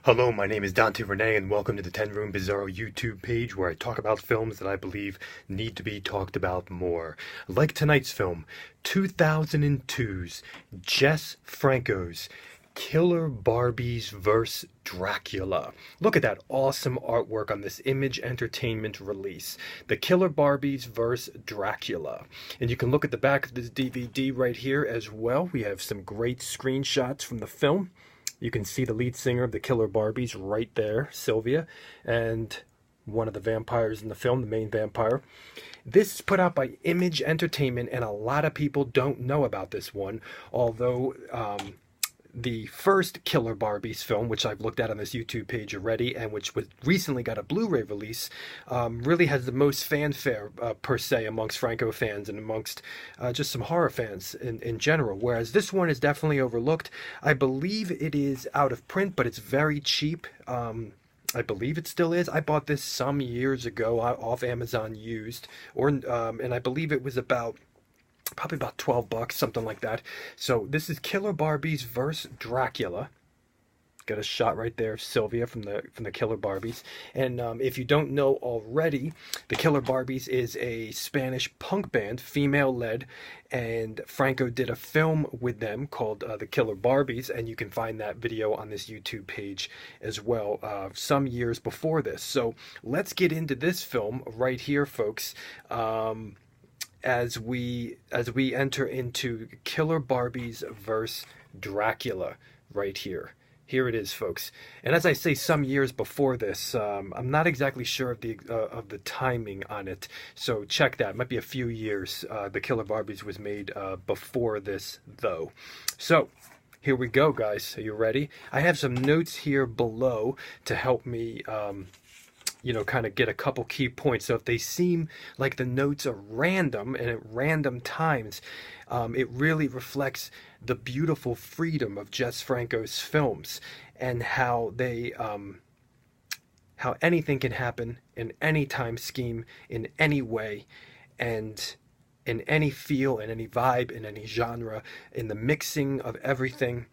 Hello, my name is Dante Renee, and welcome to the 10 Room Bizarro YouTube page where I talk about films that I believe need to be talked about more. Like tonight's film, 2002's Jess Franco's Killer Barbies vs. Dracula. Look at that awesome artwork on this Image Entertainment release. The Killer Barbies vs. Dracula. And you can look at the back of this DVD right here as well. We have some great screenshots from the film. You can see the lead singer of the Killer Barbies right there, Sylvia, and one of the vampires in the film, the main vampire. This is put out by Image Entertainment, and a lot of people don't know about this one, although the first Killer Barbies film, which I've looked at on this YouTube page already, and which was recently got a Blu-ray release, really has the most fanfare, per se, amongst Franco fans and amongst just some horror fans in general, whereas this one is definitely overlooked. I believe it is out of print, but it's very cheap. I believe it still is. I bought this some years ago off Amazon used, and I believe it was probably about 12 bucks, something like that. So this is Killer Barbies vs. Dracula. Got a shot right there of Sylvia from the Killer Barbies. And if you don't know already, the Killer Barbies is a Spanish punk band, female-led, and Franco did a film with them called The Killer Barbies, and you can find that video on this YouTube page as well, some years before this. So let's get into this film right here, folks. As we enter into Killer Barbies vs. Dracula right here. Here it is, folks. And as I say, some years before this, I'm not exactly sure of the timing on it. So check that. It might be a few years. The Killer Barbies was made before this, though. So here we go, guys. Are you ready? I have some notes here below to help me kind of get a couple key points. So if they seem like the notes are random and at random times, it really reflects the beautiful freedom of Jess Franco's films and how how anything can happen in any time scheme, in any way, and in any feel, in any vibe, in any genre, in the mixing of everything,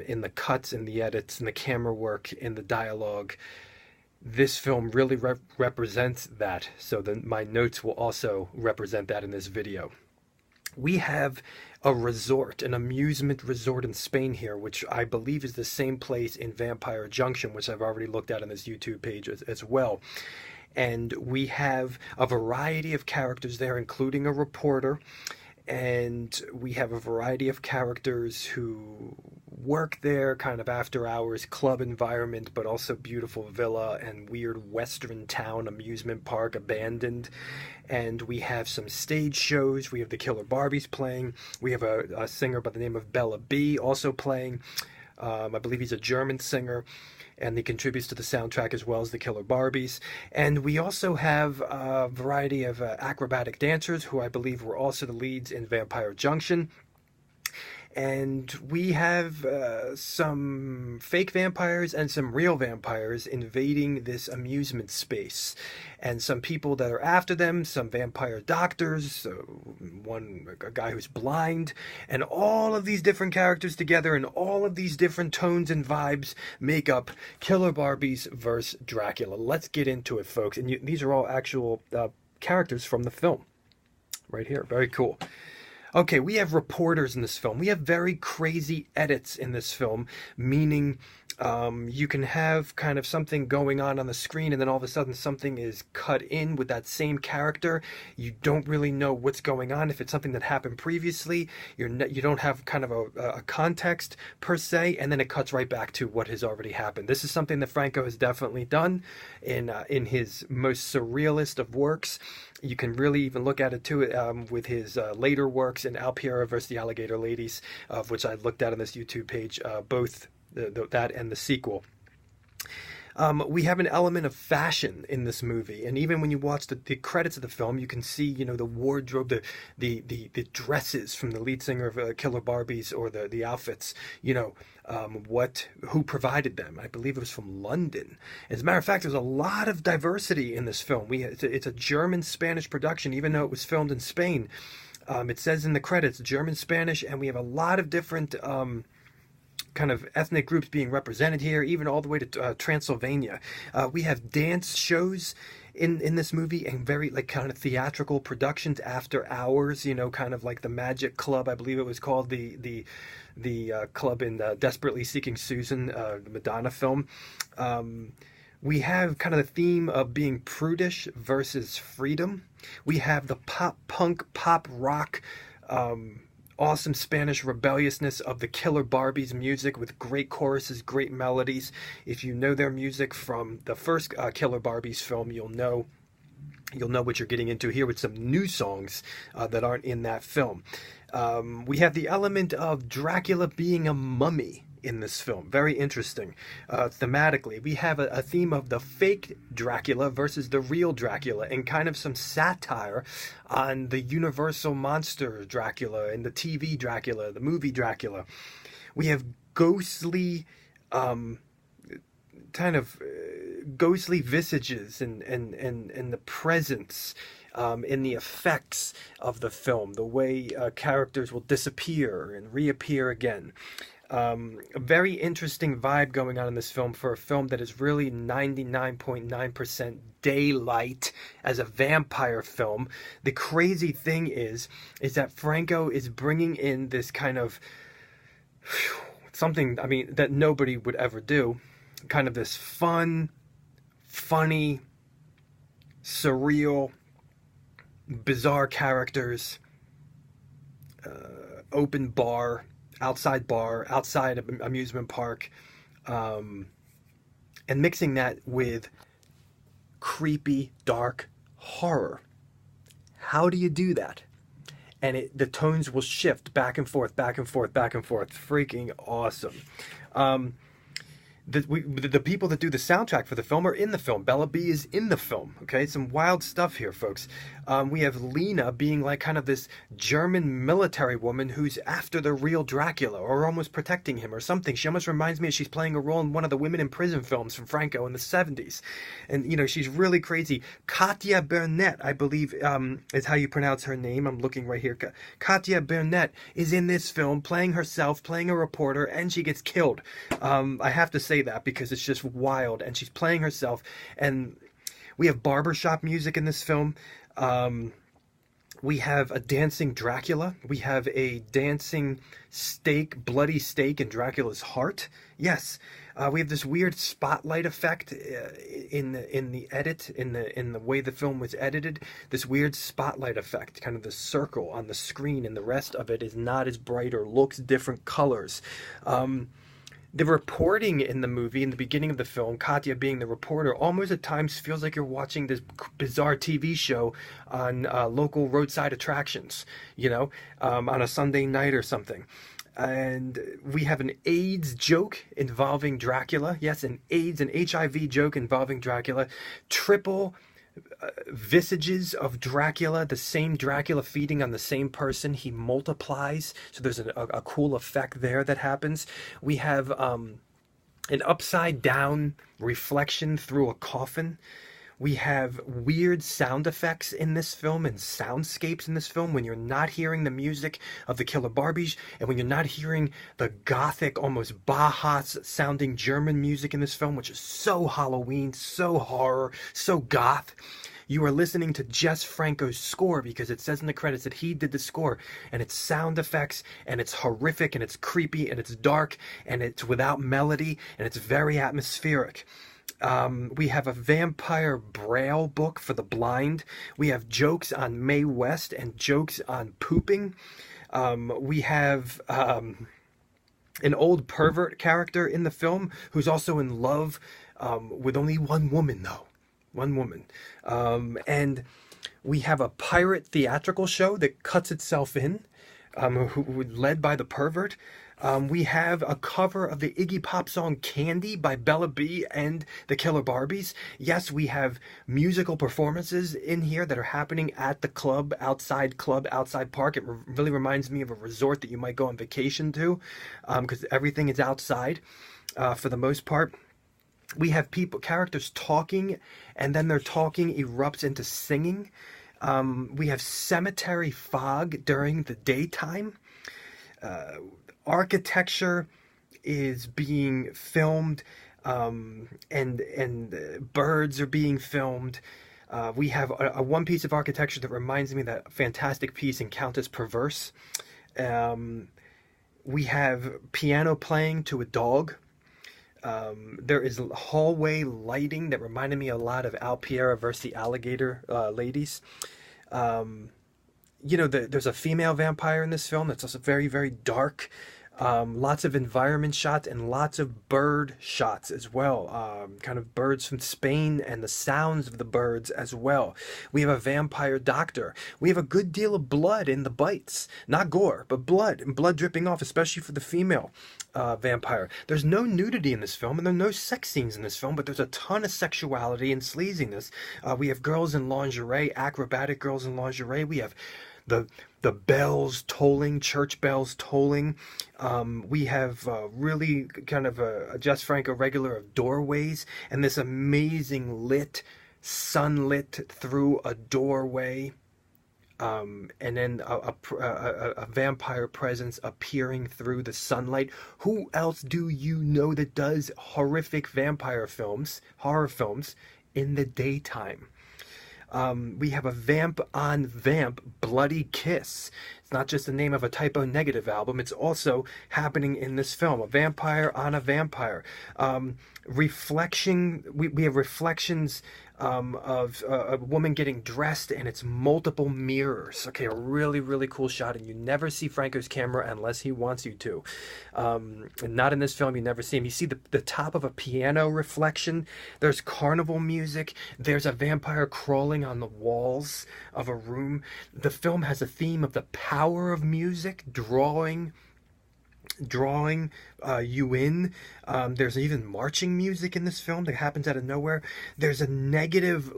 in the cuts, in the edits, in the camera work, in the dialogue. This film really represents that, so my notes will also represent that in this video. We have a resort, an amusement resort in Spain here, which I believe is the same place in Vampire Junction, which I've already looked at on this YouTube page as well. And we have a variety of characters there, including a reporter. And we have a variety of characters who work there, kind of after hours club environment, but also beautiful villa and weird western town amusement park abandoned. And we have some stage shows. We have the Killer Barbies playing. We have a singer by the name of Bella B also playing. I believe he's a German singer, and he contributes to the soundtrack as well as the Killer Barbies. And we also have a variety of acrobatic dancers who I believe were also the leads in Vampire Junction. And we have some fake vampires and some real vampires invading this amusement space. And some people that are after them, some vampire doctors, a guy who's blind, and all of these different characters together and all of these different tones and vibes make up Killer Barbies vs. Dracula. Let's get into it, folks. And these are all actual characters from the film right here. Very cool. Okay, we have reporters in this film. We have very crazy edits in this film, meaning you can have kind of something going on the screen, and then all of a sudden something is cut in with that same character. You don't really know what's going on. If it's something that happened previously, you don't have kind of a context per se, and then it cuts right back to what has already happened. This is something that Franco has definitely done in his most surrealist of works. You can really even look at it too with his later works in Al Piero vs. the Alligator Ladies, of which I looked at on this YouTube page, both that and the sequel. We have an element of fashion in this movie, and even when you watch the credits of the film, you can see, the wardrobe, the dresses from the lead singer of Killer Barbies, or the outfits, who provided them. I believe it was from London. As a matter of fact, there's a lot of diversity in this film. It's a German-Spanish production, even though it was filmed in Spain. It says in the credits German, Spanish, and we have a lot of different kind of ethnic groups being represented here, even all the way to Transylvania. We have dance shows in this movie, and very like kind of theatrical productions after hours, you know, kind of like the Magic Club, I believe it was called, the club in Desperately Seeking Susan, the Madonna film. We have kind of the theme of being prudish versus freedom. We have the pop punk, pop rock, awesome Spanish rebelliousness of the Killer Barbies music with great choruses, great melodies. If you know their music from the first Killer Barbies film, you'll know what you're getting into here with some new songs that aren't in that film. We have the element of Dracula being a mummy in this film. Very interesting thematically. We have a theme of the fake Dracula versus the real Dracula, and kind of some satire on the universal monster Dracula and the TV Dracula, the movie Dracula. We have ghostly ghostly visages and the presence in the effects of the film, the way characters will disappear and reappear again. A very interesting vibe going on in this film for a film that is really 99.9% daylight as a vampire film. The crazy thing is that Franco is bringing in this kind of something, I mean, that nobody would ever do, kind of this fun, funny, surreal, bizarre characters, open bar, outside amusement park, and mixing that with creepy, dark horror. How do you do that? And the tones will shift back and forth, back and forth, back and forth. Freaking awesome. The people that do the soundtrack for the film are in the film. Bella B is in the film. Okay, some wild stuff here, folks. We have Lena being like kind of this German military woman who's after the real Dracula, or almost protecting him or something. She almost reminds me of she's playing a role in one of the women in prison films from Franco in the 70s. And, you know, she's really crazy. Katja Burnett, I believe, is how you pronounce her name. I'm looking right here. Katja Burnett is in this film playing herself, playing a reporter, and she gets killed. I have to say that because it's just wild, and she's playing herself. And we have barbershop music in this film. We have a dancing Dracula. We have a dancing steak, bloody steak in Dracula's heart. Yes. We have this weird spotlight effect in the edit, in the way the film was edited. This weird spotlight effect, kind of the circle on the screen, and the rest of it is not as bright or looks different colors. The reporting in the movie, in the beginning of the film, Katya being the reporter, almost at times feels like you're watching this bizarre TV show on local roadside attractions, you know, on a Sunday night or something. And we have an AIDS joke involving Dracula. Yes, an AIDS and HIV joke involving Dracula. Triple visages of Dracula, the same Dracula feeding on the same person. He multiplies, so there's a cool effect there that happens. We have an upside down reflection through a coffin. We have weird sound effects in this film and soundscapes in this film when you're not hearing the music of the Killer Barbies, and when you're not hearing the gothic, almost Bauhaus sounding German music in this film, which is so Halloween, so horror, so goth. You are listening to Jess Franco's score, because it says in the credits that he did the score, and it's sound effects, and it's horrific, and it's creepy, and it's dark, and it's without melody, and it's very atmospheric. We have a vampire braille book for the blind. We have jokes on Mae West and jokes on pooping. We have an old pervert character in the film who's also in love with only one woman, though. One woman. And we have a pirate theatrical show that cuts itself in, led by the pervert. We have a cover of the Iggy Pop song Candy by Bella B and the Killer Barbies. Yes, we have musical performances in here that are happening at the club, outside park. It really reminds me of a resort that you might go on vacation to, because everything is outside for the most part. We have characters talking, and then their talking erupts into singing. We have cemetery fog during the daytime. Architecture is being filmed, and birds are being filmed. We have a one piece of architecture that reminds me of that fantastic piece in Countess Perverse. We have piano playing to a dog. There is hallway lighting that reminded me a lot of Al Piera versus the Alligator Ladies. You know, there's a female vampire in this film that's also very, very dark. Lots of environment shots and lots of bird shots as well. Kind of birds from Spain and the sounds of the birds as well. We have a vampire doctor. We have a good deal of blood in the bites. Not gore, but blood. And blood dripping off, especially for the female vampire. There's no nudity in this film, and there are no sex scenes in this film, but there's a ton of sexuality and sleaziness. We have girls in lingerie, acrobatic girls in lingerie. We have the bells tolling, church bells tolling. We have really kind of a Jess Franco regular of doorways, and this amazing lit, sunlit through a doorway, and then a vampire presence appearing through the sunlight. Who else do you know that does horrific vampire films, horror films, in the daytime? We have a vamp on vamp bloody kiss. It's not just the name of a Typo Negative album, it's also happening in this film. A vampire on a vampire. Reflection, we have reflections of a woman getting dressed, and it's multiple mirrors. Okay, a really, really cool shot, and you never see Franco's camera unless he wants you to. And not in this film, you never see him. You see the top of a piano reflection. There's carnival music. There's a vampire crawling on the walls of a room. The film has a theme of the power of music, drawing you in. There's even marching music in this film that happens out of nowhere. There's a negative,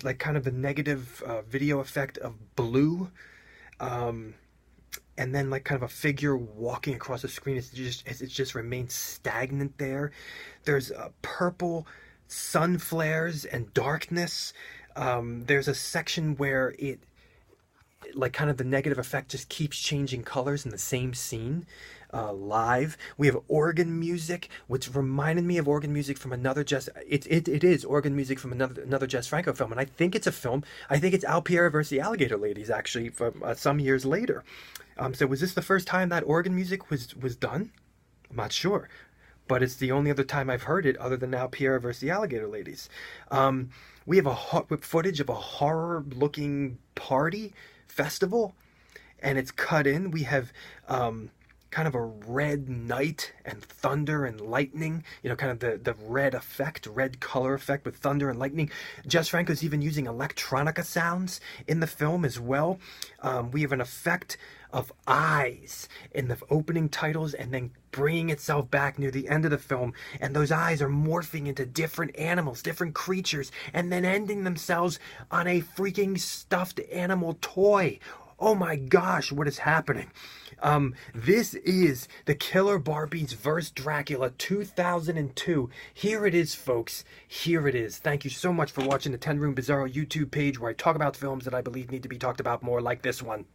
like kind of a negative video effect of blue, and then like kind of a figure walking across the screen. It just remains stagnant there. There's purple sun flares and darkness. There's a section where it, like kind of the negative effect just keeps changing colors in the same scene. Live, we have organ music, which reminded me of organ music from another Jess. It is organ music from another Jess Franco film, and I think it's a film. I think it's Al Piera versus the Alligator Ladies, actually, from some years later. So was this the first time that organ music was done? I'm not sure, but it's the only other time I've heard it, other than Al Piera versus the Alligator Ladies. We have footage of a horror-looking party festival, and it's cut in. We have kind of a red night and thunder and lightning, you know, kind of the red effect, red color effect with thunder and lightning. Jess Franco's even using electronica sounds in the film as well. We have an effect of eyes in the opening titles and then bringing itself back near the end of the film, and those eyes are morphing into different animals, different creatures, and then ending themselves on a freaking stuffed animal toy. Oh my gosh, what is happening? This is The Killer Barbies vs. Dracula 2002. Here it is, folks. Here it is. Thank you so much for watching the 10 Room Bizarro YouTube page, where I talk about films that I believe need to be talked about more, like this one.